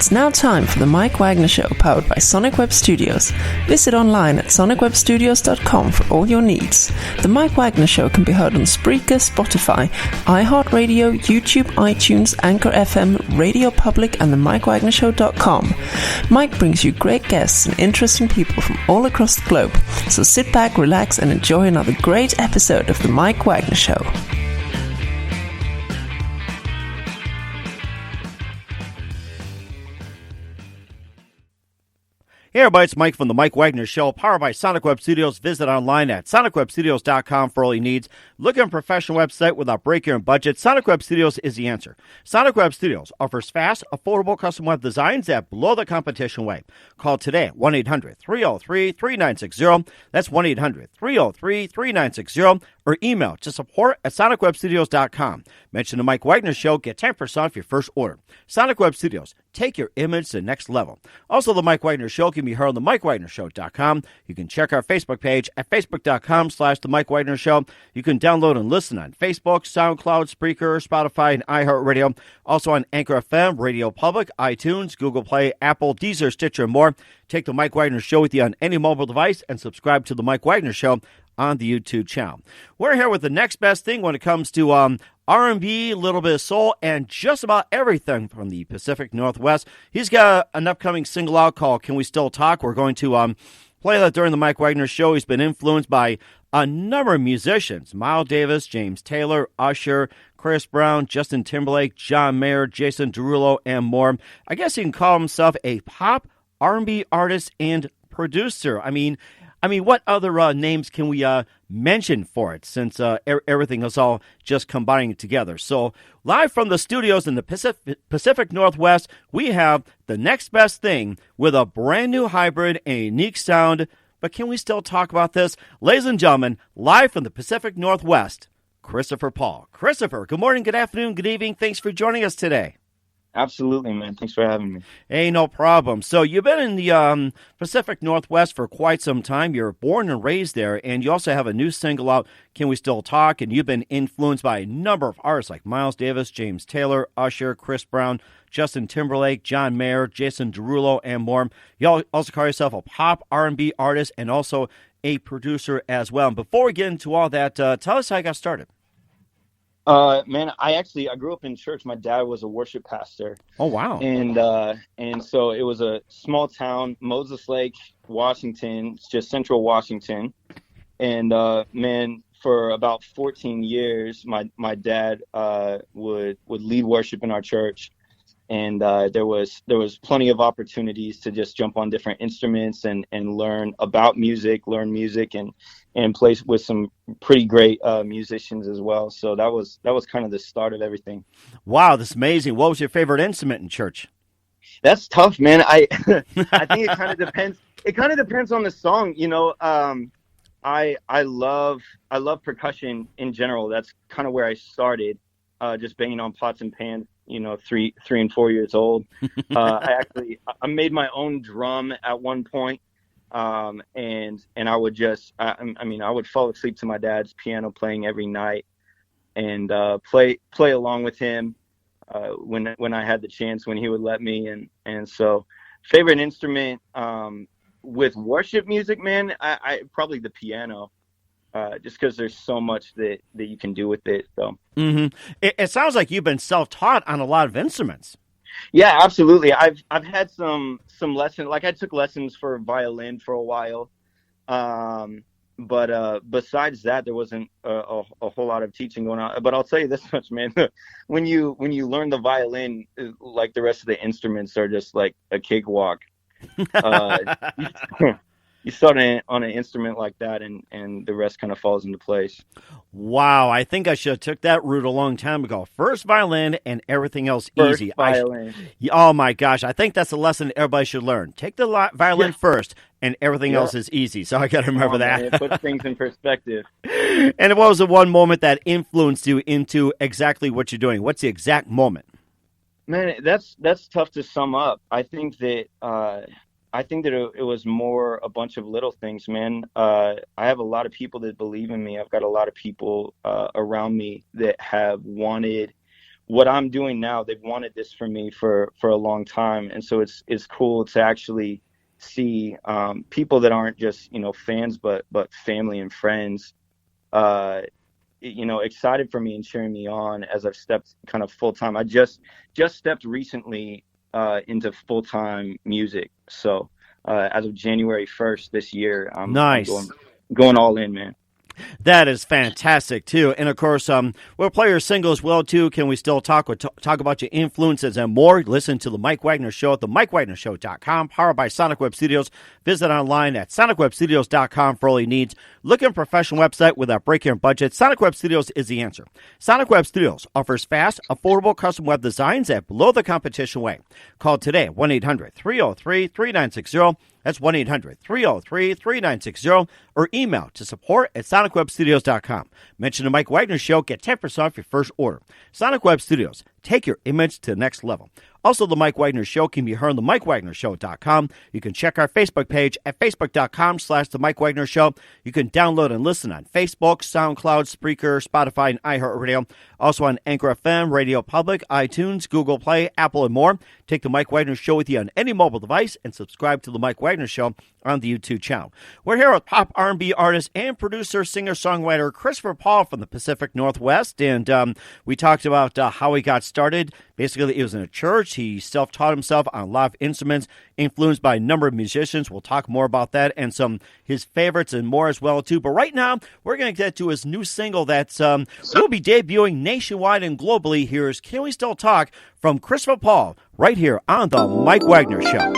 It's now time for the Mike Wagner Show, powered by Sonic Web Studios. Visit online at sonicwebstudios.com for all your needs. The Mike Wagner Show can be heard on Spreaker, Spotify, iHeartRadio, YouTube, iTunes, Anchor FM, Radio Public, and the MikeWagnerShow.com. Mike brings you great guests and interesting people from all across the globe. So sit back, relax, and enjoy another great episode of the Mike Wagner Show. Hey everybody, it's Mike from the Mike Wagner Show, powered by Sonic Web Studios. Visit online at sonicwebstudios.com for all your needs. Looking for a professional website without breaking your budget? Sonic Web Studios is the answer. Sonic Web Studios offers fast, affordable custom web designs that blow the competition away. Call today at 1-800-303-3960. That's 1-800-303-3960. Or email to support@sonicwebstudios.com. Mention the Mike Wagner Show, get 10% off your first order. Sonic Web Studios, take your image to the next level. Also, the Mike Wagner Show can be heard on the MikeWagnerShow.com. You can check our Facebook page at facebook.com/the Mike Wagner Show. You can download and listen on Facebook, SoundCloud, Spreaker, Spotify, and iHeartRadio. Also on Anchor FM, Radio Public, iTunes, Google Play, Apple, Deezer, Stitcher, and more. Take the Mike Wagner Show with you on any mobile device and subscribe to the Mike Wagner Show on the YouTube channel. We're here with the next best thing when it comes to R&B, a little bit of soul, and just about everything from the Pacific Northwest. He's got an upcoming single out called Can We Still Talk? We're going to play that during the Mike Wagner Show. He's been influenced by a number of musicians: Miles Davis, James Taylor, Usher, Chris Brown, Justin Timberlake, John Mayer, Jason Derulo, and more. I guess he can call himself a pop R&B artist and producer. I mean, what other names can we mention for it, since everything is all just combining together? So, live from the studios in the Pacific Northwest, we have the next best thing with a brand new hybrid and a unique sound. But can we still talk about this? Ladies and gentlemen, live from the Pacific Northwest, Christopher Paul. Christopher, good morning, good afternoon, good evening. Thanks for joining us today. Absolutely, man. Thanks for having me. Hey, no problem. So you've been in the Pacific Northwest for quite some time. You're born and raised there, and you also have a new single out, Can We Still Talk? And you've been influenced by a number of artists like Miles Davis, James Taylor, Usher, Chris Brown, Justin Timberlake, John Mayer, Jason Derulo, and more. You also call yourself a pop R&B artist and also a producer as well. And before we get into all that, tell us how you got started. Man, I grew up in church. My dad was a worship pastor. Oh, wow. And so it was a small town, Moses Lake, Washington. It's just central Washington. And, man, for about 14 years, my dad, would lead worship in our church. And, there was plenty of opportunities to just jump on different instruments and learn about music, and play with some pretty great musicians as well. So that was kind of the start of everything. Wow, that's amazing. What was your favorite instrument in church? That's tough, man. I think it kind of depends. It kind of depends on the song, you know. I love percussion in general. That's kind of where I started, just banging on pots and pans. You know, 3 and 4 years old. I made my own drum at one point. And I would just, I would fall asleep to my dad's piano playing every night, and play along with him when I had the chance, when he would let me. And so, favorite instrument with worship music, man, I probably the piano. Just because there's so much that you can do with it. So it sounds like you've been self-taught on a lot of instruments. Yeah, absolutely. I've had some lessons. Like, I took lessons for violin for a while, but besides that, there wasn't a whole lot of teaching going on. But I'll tell you this much, man: when you learn the violin, like, the rest of the instruments are just like a cakewalk. You start on an instrument like that, and the rest kind of falls into place. Wow, I think I should have took that route a long time ago. First violin and everything else easy. Violin. Oh my gosh, I think that's a lesson everybody should learn. Take the violin first, and everything else is easy. So I got to remember that. Man, it puts things in perspective. And what was the one moment that influenced you into exactly what you're doing? What's the exact moment? Man, that's tough to sum up. I think that it was more a bunch of little things, man. I have a lot of people that believe in me. I've got a lot of people around me that have wanted what I'm doing now, they've wanted this for me for a long time. And so it's cool to actually see people that aren't just, fans, but family and friends, excited for me and cheering me on as I've stepped kind of full time. I just stepped recently into full time music. So as of January 1st this year, I'm going all in, man. That is fantastic, too. And, of course, we'll play your single as well, too. Can we still talk about your influences and more? Listen to The Mike Wagner Show at themikewagnershow.com, powered by Sonic Web Studios. Visit online at sonicwebstudios.com for all your needs. Look at a professional website without breaking your budget. Sonic Web Studios is the answer. Sonic Web Studios offers fast, affordable custom web designs at below the competition rate. Call today, 1-800-303-3960. That's 1-800-303-3960, or email to support@sonicwebstudios.com. Mention the Mike Wagner Show, get 10% off your first order. Sonic Web Studios, take your image to the next level. Also, the Mike Wagner Show can be heard on themikewagnershow.com. You can check our Facebook page at facebook.com/The Mike Wagner Show. You can download and listen on Facebook, SoundCloud, Spreaker, Spotify, and iHeartRadio. Also on Anchor FM, Radio Public, iTunes, Google Play, Apple, and more. Take the Mike Wagner Show with you on any mobile device and subscribe to the Mike Wagner Show on the YouTube channel. We're here with pop R&B artist and producer, singer-songwriter Christopher Paul from the Pacific Northwest, and we talked about how he got started. Basically, he was in a church. He self-taught himself on a lot of instruments, influenced by a number of musicians. We'll talk more about that and some his favorites and more as well, too. But right now, we're going to get to his new single that's will be debuting nationwide and globally. Here's Can We Still Talk from Christopher Paul right here on the Mike Wagner Show.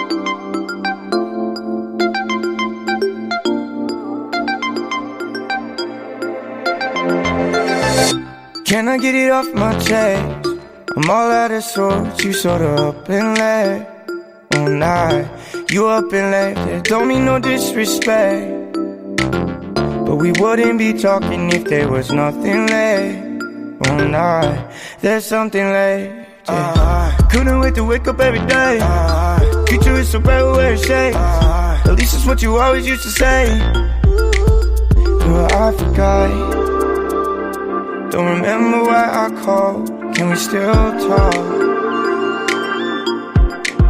Can I get it off my chest? I'm all out of sorts, you sorta up and left. Oh nah, you up and left, yeah, don't mean no disrespect, but we wouldn't be talking if there was nothing left. Oh nah, there's something left, yeah. Couldn't wait to wake up every day. Future is so bright, we'll wear a shade. At least it's what you always used to say. But I forgot. Don't remember why I called. Can we still talk?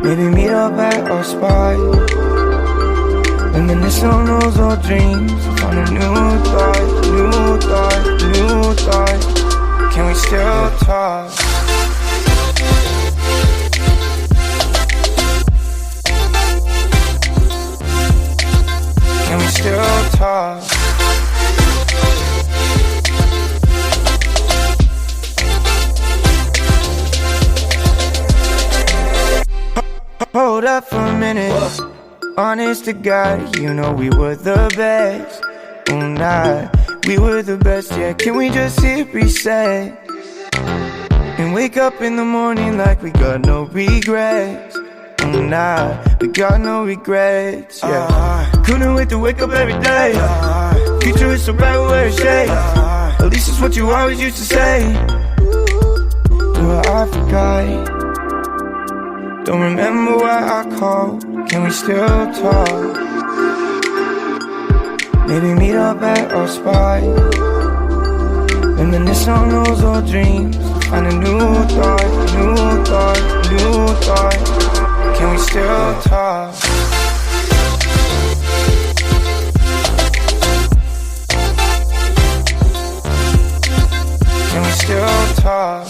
Maybe meet up at our spot. Reminisce on those old dreams. Find a new thought, new thought, new thought. Can we still talk? Can we still talk? Hold up for a minute. Honest to God, you know we were the best. Oh nah, we were the best, yeah. Can we just hit reset and wake up in the morning like we got no regrets? Oh nah, we got no regrets, yeah. Couldn't wait to wake up every day. Future is so bright, we'll wear a shade. At least it's what you always used to say. But I forgot. Don't remember why I called. Can we still talk? Maybe meet up at our spot. Reminisce on those old dreams. Find a new thought, new thought, new thought. Can we still talk? Can we still talk?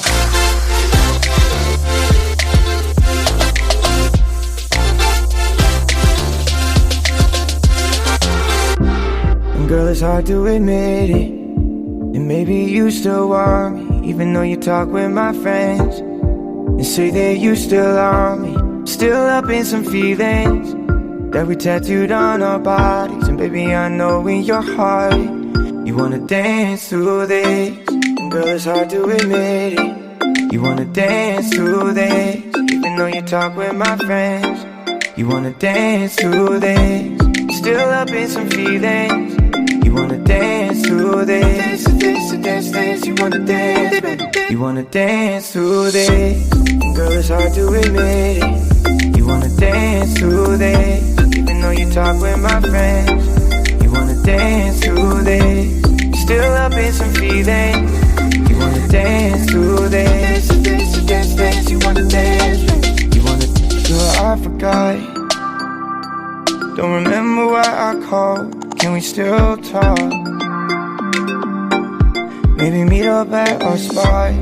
Girl, it's hard to admit it, and maybe you still want me, even though you talk with my friends and say that you still on me. Still up in some feelings that we tattooed on our bodies, and baby, I know in your heart you wanna dance through this. And girl, it's hard to admit it, you wanna dance through this, even though you talk with my friends. You wanna dance through this, still up in some feelings. You wanna dance through this, dance, you wanna dance, baby. You wanna dance through this. Girl, it's hard to admit it. You wanna dance through this, even though you talk with my friends. You wanna dance through this, still up in some feelings. You wanna dance through this, call, can we still talk? Maybe meet up at our spot,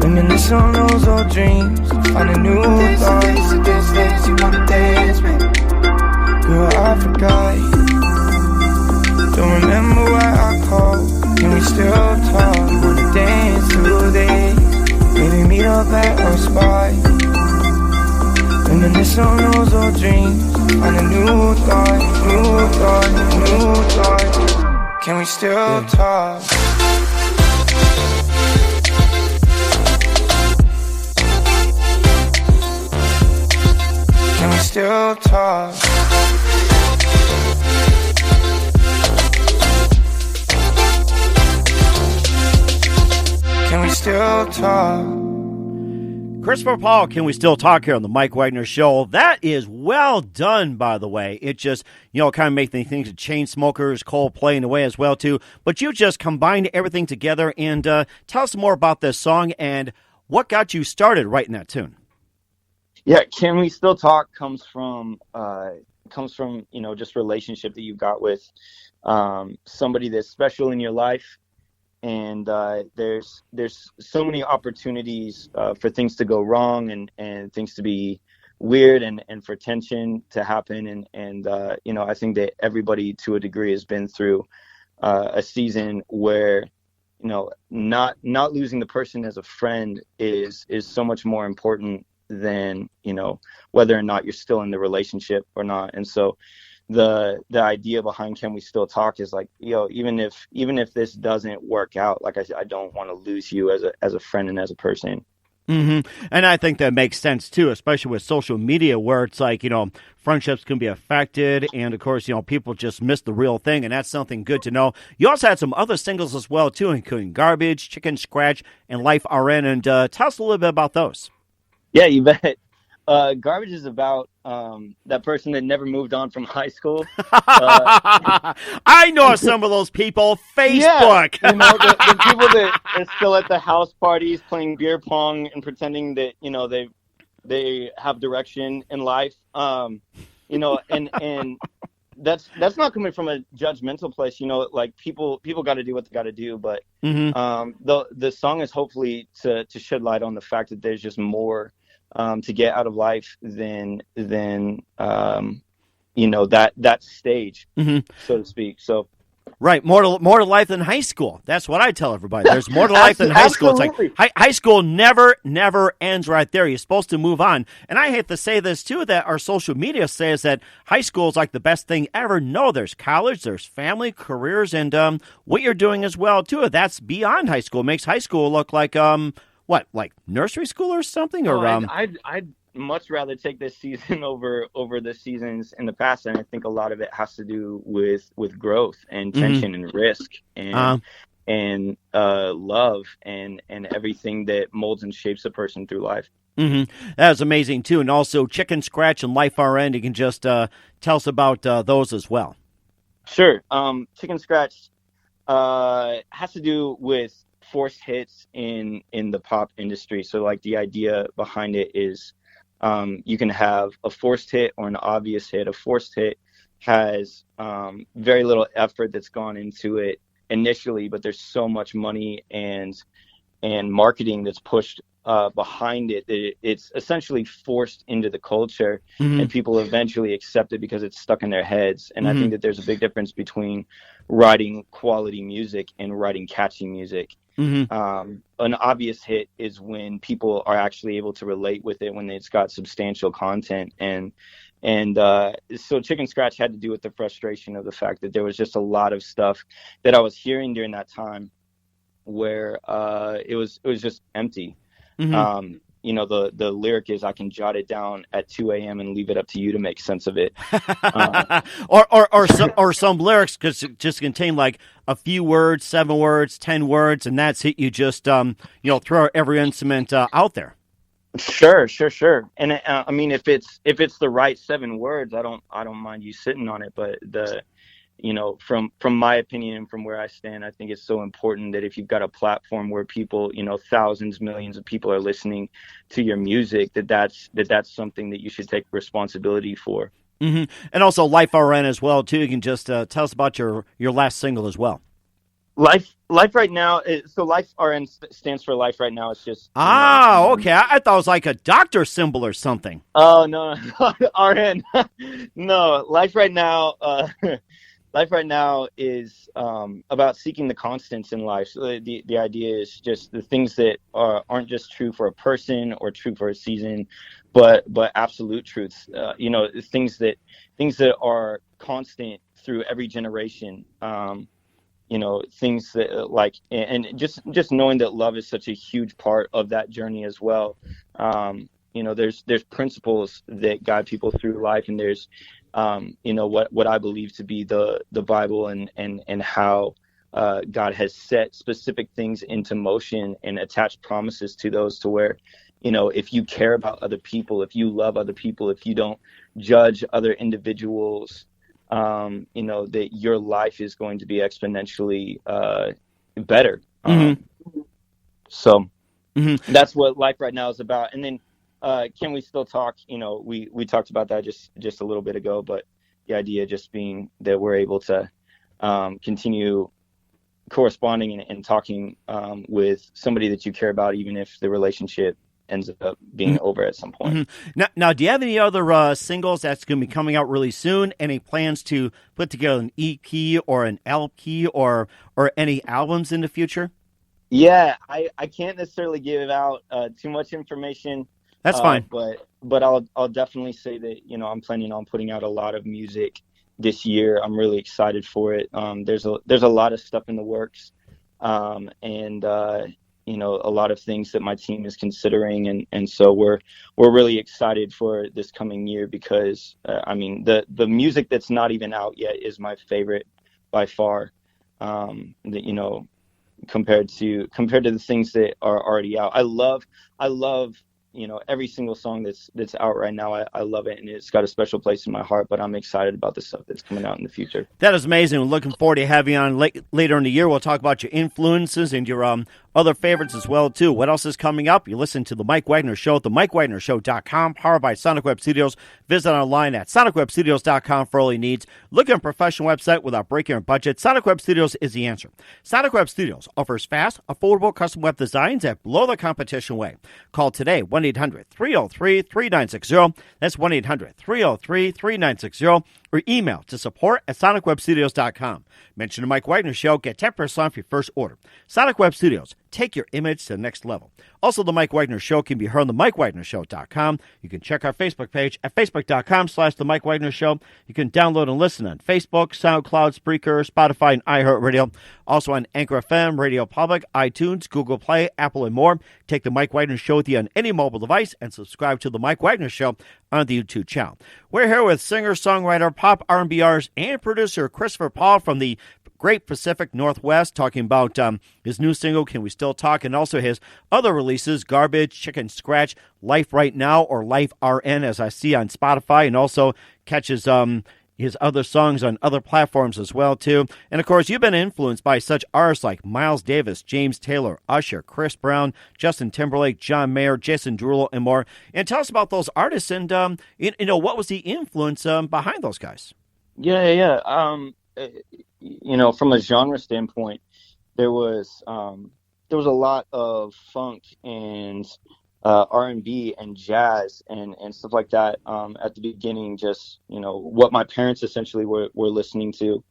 reminisce on those old dreams, find a new thought. Dance, you wanna dance, baby? Girl, I forgot. Don't remember why I called, can we still talk? You wanna dance today? Maybe meet up at our spot, reminisce on those old dreams, find a new thought, new thought, new thought. Can we still talk? Can we still talk? Can we still talk? Christopher Paul, Can We Still Talk here on the Mike Wagner Show. That is well done, by the way. It just, kind of make me think of Chainsmokers, Coldplay in a way as well, too. But you just combined everything together, and tell us more about this song and what got you started writing that tune. Yeah, Can We Still Talk comes from just relationship that you've got with somebody that's special in your life. And there's so many opportunities for things to go wrong and things to be weird and for tension to happen. And I think that everybody to a degree has been through a season where, not losing the person as a friend is so much more important than, whether or not you're still in the relationship or not. And so the idea behind Can We Still Talk is like, even if this doesn't work out, like I don't want to lose you as a friend and as a person. Mm-hmm. And I think that makes sense too, especially with social media where it's like, friendships can be affected. And of course, people just miss the real thing. And that's something good to know. You also had some other singles as well too, including Garbage, Chicken Scratch, and Life RN. And tell us a little bit about those. Yeah, you bet. Garbage is about that person that never moved on from high school. I know some of those people. Facebook. Yeah, the people that are still at the house parties playing beer pong and pretending that they have direction in life. And that's not coming from a judgmental place. Like people got to do what they got to do. But the song is hopefully to shed light on the fact that there's just more to get out of life than that stage, so to speak. So right, more to life than high school. That's what I tell everybody. There's more to life than high school. It's like high school never ends right there. You're supposed to move on. And I hate to say this too, that our social media says that high school is like the best thing ever. No, there's college, there's family, careers, and what you're doing as well too. That's beyond high school. It makes high school look like like nursery school or something? Or I'd much rather take this season over the seasons in the past, and I think a lot of it has to do with growth and tension and risk and love and everything that molds and shapes a person through life. That was amazing too, and also Chicken Scratch and Life RN. You can just tell us about those as well. Sure. Chicken Scratch has to do with forced hits in the pop industry. So like the idea behind it is you can have a forced hit or an obvious hit. A forced hit has very little effort that's gone into it initially, but there's so much money and marketing that's pushed behind it that it's essentially forced into the culture, and people eventually accept it because it's stuck in their heads. And I think that there's a big difference between writing quality music and writing catchy music. An obvious hit is when people are actually able to relate with it, when it's got substantial content. And so Chicken Scratch had to do with the frustration of the fact that there was just a lot of stuff that I was hearing during that time where it was just empty. The lyric is, I can jot it down at 2 a.m. and leave it up to you to make sense of it. Or some lyrics just contain like a few words, 7 words, 10 words, and that's it. You just throw every instrument out there. Sure. And I mean, if it's the right 7 words, I don't mind you sitting on it. But from my opinion and from where I stand, I think it's so important that if you've got a platform where people, thousands, millions of people are listening to your music, that's something that you should take responsibility for. And also Life RN as well, too. You can just tell us about your last single as well. Life right now. So Life RN stands for Life right now. It's just okay. I thought it was like a doctor symbol or something. Oh no, RN. No, Life right now. Life right now is about seeking the constants in life. So the idea is just the things that aren't just true for a person or true for a season, but absolute truths. Things that are constant through every generation. Things that and just knowing that love is such a huge part of that journey as well. There's principles that guide people through life, and there's what I believe to be the Bible and how God has set specific things into motion and attached promises to those, to where if you care about other people, if you love other people, if you don't judge other individuals, that your life is going to be exponentially better. So that's what Life right now is about. And then Can We Still Talk? We talked about that just a little bit ago, but the idea just being that we're able to continue corresponding and talking with somebody that you care about, even if the relationship ends up being over at some point. Now, do you have any other singles that's going to be coming out really soon? Any plans to put together an EP or an LP or any albums in the future? Yeah, I can't necessarily give out too much information. That's fine. But I'll definitely say that I'm planning on putting out a lot of music this year. I'm really excited for it. There's a lot of stuff in the works, and a lot of things that my team is considering, and so we're really excited for this coming year, because the music that's not even out yet is my favorite by far. Compared to the things that are already out. I love every single song that's out right now. I love it, and it's got a special place in my heart, but I'm excited about the stuff that's coming out in the future. That is amazing. We're looking forward to having you on later in the year. We'll talk about your influences and your other favorites as well, too. What else is coming up? You listen to The Mike Wagner Show at themikewagnershow.com, powered by Sonic Web Studios. Visit online at sonicwebstudios.com for all your needs. Look at a professional website without breaking your budget. Sonic Web Studios is the answer. Sonic Web Studios offers fast, affordable custom web designs that blow the competition away. Call today, 1-800-303-3960. That's 1-800-303-3960. Or email to support@sonicwebstudios.com. Mention the Mike Wagner Show. Get 10% off your first order. Sonic Web Studios. Take your image to the next level. Also, the Mike Wagner Show can be heard on the MikeWagnerShow.com. You can check our Facebook page at Facebook.com/The Mike Wagner Show. You can download and listen on Facebook, SoundCloud, Spreaker, Spotify, and iHeartRadio. Also on Anchor FM, Radio Public, iTunes, Google Play, Apple, and more. Take the Mike Wagner Show with you on any mobile device and subscribe to the Mike Wagner Show on the YouTube channel. We're here with singer, songwriter, pop R&B artist, and producer Christopher Paul from the Great Pacific Northwest, talking about his new single, Can We Still Talk, and also his other releases, Garbage, Chicken Scratch, Life Right Now, or Life RN, as I see on Spotify, and also catches his other songs on other platforms as well, too. And, of course, you've been influenced by such artists like Miles Davis, James Taylor, Usher, Chris Brown, Justin Timberlake, John Mayer, Jason Derulo, and more. And tell us about those artists and, what was the influence behind those guys? Yeah. From a genre standpoint, there was a lot of funk and R&B and jazz and stuff like that at the beginning. Just what my parents essentially were listening to,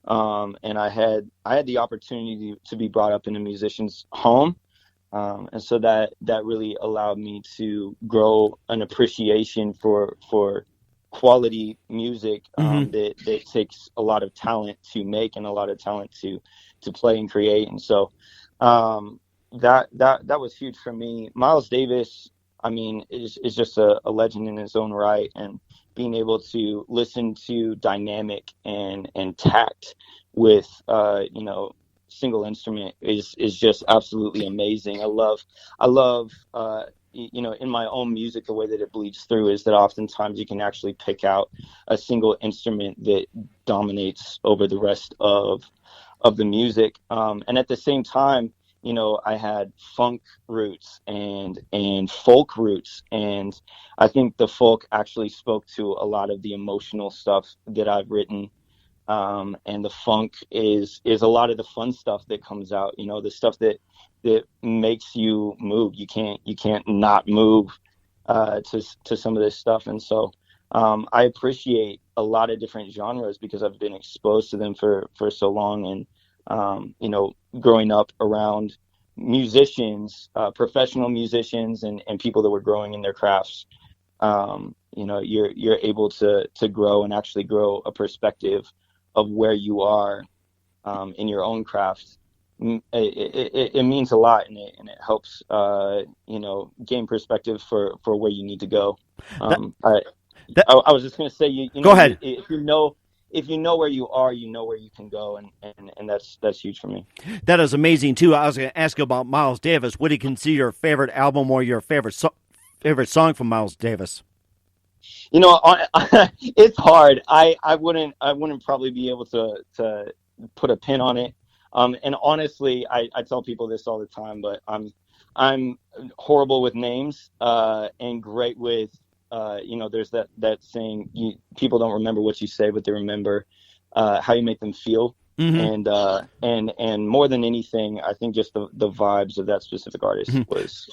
and I had the opportunity to be brought up in a musician's home, and so that really allowed me to grow an appreciation for quality music that takes a lot of talent to make and a lot of talent to play and create. And so that was huge for me. Miles Davis, is just a legend in his own right, and being able to listen to dynamic and tact with single instrument is just absolutely amazing. I love in my own music, the way that it bleeds through is that oftentimes you can actually pick out a single instrument that dominates over the rest of the music. And at the same time, I had funk roots and folk roots, and I think the folk actually spoke to a lot of the emotional stuff that I've written, and the funk is a lot of the fun stuff that comes out. The stuff that makes you move. You can't not move to some of this stuff, and so I appreciate a lot of different genres because I've been exposed to them for so long, and growing up around musicians, professional musicians, and people that were growing in their crafts. You're able to grow and actually grow a perspective of where you are in your own craft. It means a lot, and it helps gain perspective for where you need to go. I was just going to say, go ahead. If you know where you are, you know where you can go, and that's huge for me. That is amazing too. I was going to ask you about Miles Davis. What do you consider your favorite album or your favorite song from Miles Davis? It's hard. I wouldn't probably be able to put a pin on it. And honestly, I tell people this all the time, but I'm horrible with names, and great with, there's that saying, people don't remember what you say, but they remember how you make them feel. Mm-hmm. And more than anything, I think just the vibes of that specific artist mm-hmm. was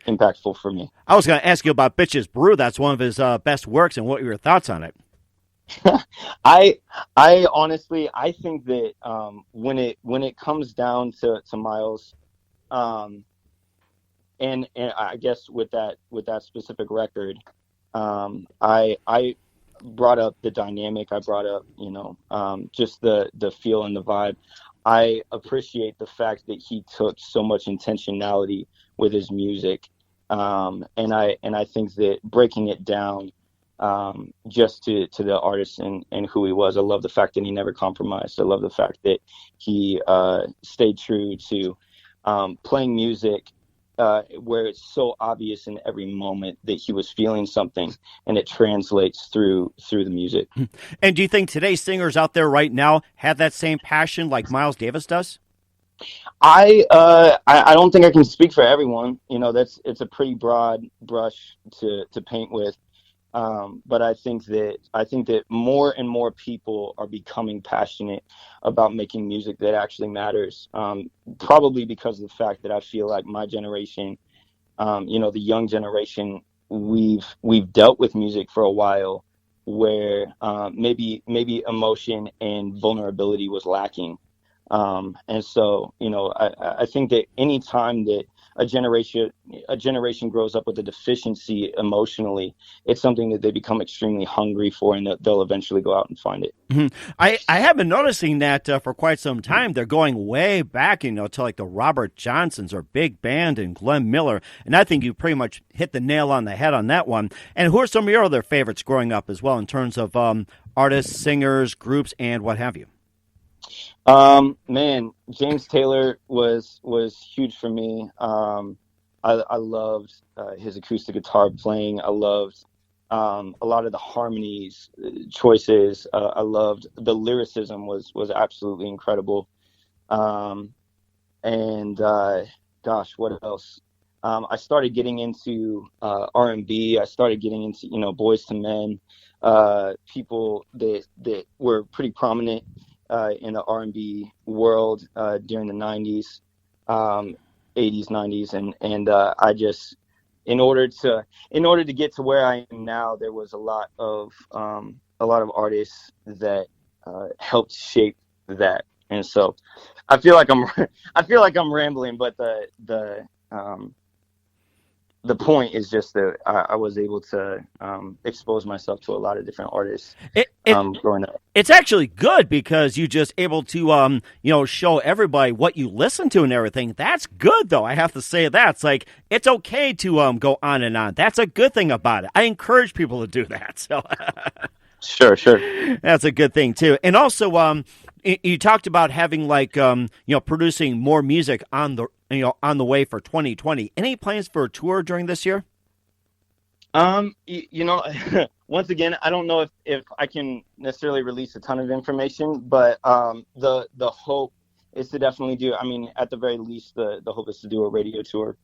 impactful for me. I was going to ask you about Bitches Brew. That's one of his best works, and what were your thoughts on it? I honestly, I think that when it comes down to Miles, and I guess with that specific record, I brought up the dynamic. I brought up just the feel and the vibe. I appreciate the fact that he took so much intentionality with his music, and I think that breaking it down just to the artist and who he was. I love the fact that he never compromised. I love the fact that he stayed true to playing music where it's so obvious in every moment that he was feeling something, and it translates through the music. And do you think today's singers out there right now have that same passion like Miles Davis does? I don't think I can speak for everyone. It's a pretty broad brush to paint with. But I think that more and more people are becoming passionate about making music that actually matters. Probably because of the fact that I feel like my generation, the young generation, we've dealt with music for a while, where maybe emotion and vulnerability was lacking. And so, I think that any time that a generation grows up with a deficiency emotionally, it's something that they become extremely hungry for, and they'll eventually go out and find it. Mm-hmm. I have been noticing that for quite some time. They're going way back, to like the Robert Johnsons or Big Band and Glenn Miller, and I think you pretty much hit the nail on the head on that one. And who are some of your other favorites growing up as well in terms of artists, singers, groups, and what have you? Man, James Taylor was huge for me. I loved his acoustic guitar playing. I loved a lot of the harmonies, choices. I loved the lyricism was absolutely incredible. Gosh, what else? I started getting into R&B. I started getting into Boyz II Men, people that were pretty prominent in the R&B world during the 90s, 80s, 90s, and I just, in order to get to where I am now, there was a lot of artists that helped shape that, and so I feel like I'm rambling, but the point is just that I was able to expose myself to a lot of different artists growing up. It's actually good because you just able to show everybody what you listen to and everything. That's good, though. I have to say that. It's like, it's okay to go on and on. That's a good thing about it. I encourage people to do that. So Sure. That's a good thing too. And also you talked about having producing more music on the way for 2020. Any plans for a tour during this year? Once again, I don't know if I can necessarily release a ton of information, but the hope is to definitely do. I mean, at the very least, the hope is to do a radio tour.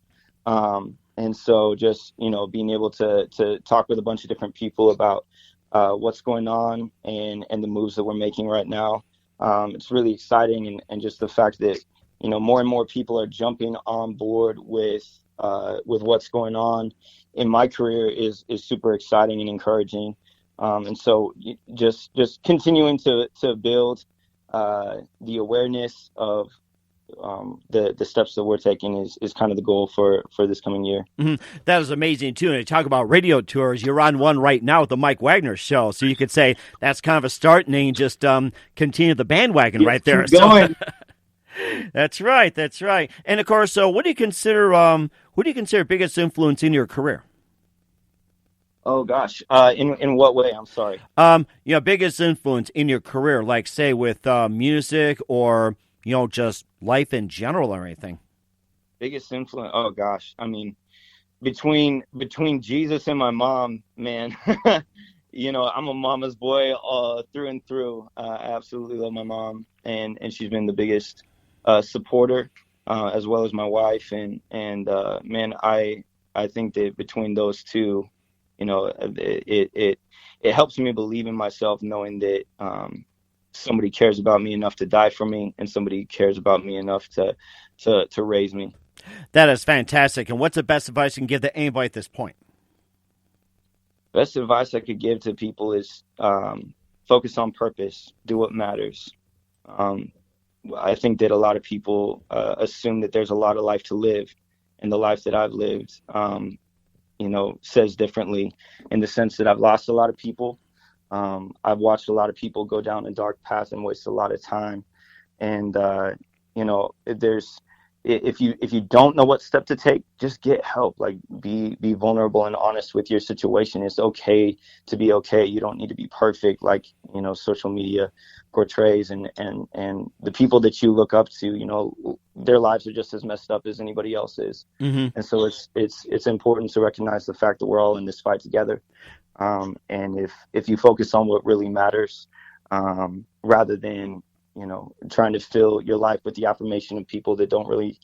And so just, being able to talk with a bunch of different people about what's going on and the moves that we're making right now. It's really exciting. And just the fact that, more and more people are jumping on board with what's going on in my career is super exciting and encouraging. And so just continuing to build the awareness of the steps that we're taking is kind of the goal for this coming year. Mm-hmm. That is amazing, too. And you talk about radio tours. You're on one right now with the Mike Wagner Show. So you could say that's kind of a start, and then you just continue the bandwagon right there. Going. So, That's right. And, of course, so what do you consider biggest influence in your career? Oh, gosh. In what way? I'm sorry. Biggest influence in your career, like, say, with music or, just life in general or anything. Biggest influence? Oh, gosh. I mean, between Jesus and my mom, man, I'm a mama's boy through and through. I absolutely love my mom, and she's been the biggest supporter, as well as my wife. And man, I think that between those two, it helps me believe in myself, knowing that somebody cares about me enough to die for me, and somebody cares about me enough to raise me. That is fantastic. And what's the best advice you can give to anybody at this point? Best advice I could give to people is focus on purpose, do what matters. I think that a lot of people assume that there's a lot of life to live, and the life that I've lived, says differently, in the sense that I've lost a lot of people. I've watched a lot of people go down a dark path and waste a lot of time. And, if you don't know what step to take, just get help. Like, be vulnerable and honest with your situation. It's okay to be okay. You don't need to be perfect, like, social media portrays, and the people that you look up to, their lives are just as messed up as anybody else's. Mm-hmm. And so it's important to recognize the fact that we're all in this fight together. And if you focus on what really matters, rather than, trying to fill your life with the affirmation of people that don't really,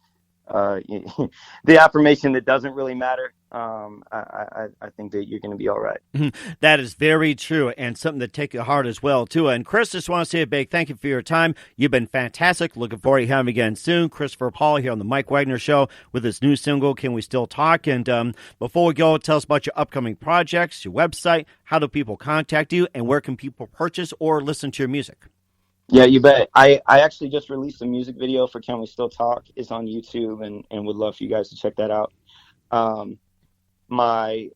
the affirmation that doesn't really matter, I think that you're going to be all right. That is very true, and something to take to heart as well, too. And Chris, just want to say a big thank you for your time. You've been fantastic. Looking forward to having you again soon. Christopher Paul here on the Mike Wagner Show with his new single, Can We Still Talk? And before we go, tell us about your upcoming projects, your website, how do people contact you, and where can people purchase or listen to your music? Yeah, you bet. I actually just released a music video for Can We Still Talk. It's on YouTube, and would love for you guys to check that out. My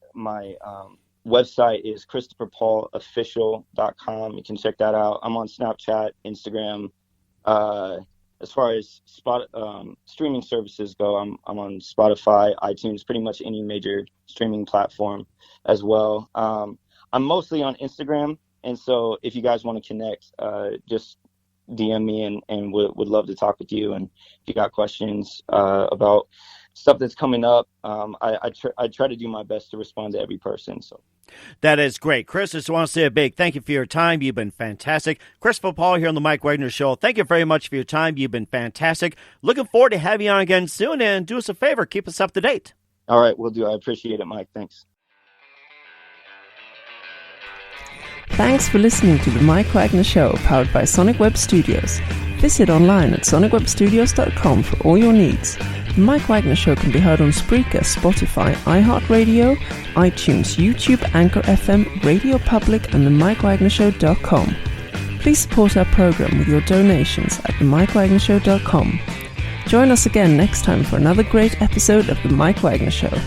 website is ChristopherPaulOfficial.com. You can check that out. I'm on Snapchat, Instagram. As far as streaming services go, I'm on Spotify, iTunes, pretty much any major streaming platform as well. I'm mostly on Instagram. And so if you guys want to connect, just DM me and would love to talk with you. And if you got questions about stuff that's coming up, I try to do my best to respond to every person. So that is great. Chris, I just want to say a big thank you for your time. You've been fantastic. Christopher Paul here on the Mike Wagner Show. Thank you very much for your time. You've been fantastic. Looking forward to having you on again soon. And do us a favor, keep us up to date. All right, will do. I appreciate it, Mike. Thanks. Thanks for listening to the Mike Wagner Show, powered by Sonic Web Studios. Visit online at sonicwebstudios.com for all your needs. The Mike Wagner Show can be heard on Spreaker, Spotify, iHeartRadio, iTunes, YouTube, Anchor FM, Radio Public, and themikewagnershow.com. Please support our program with your donations at themikewagnershow.com. Join us again next time for another great episode of The Mike Wagner Show.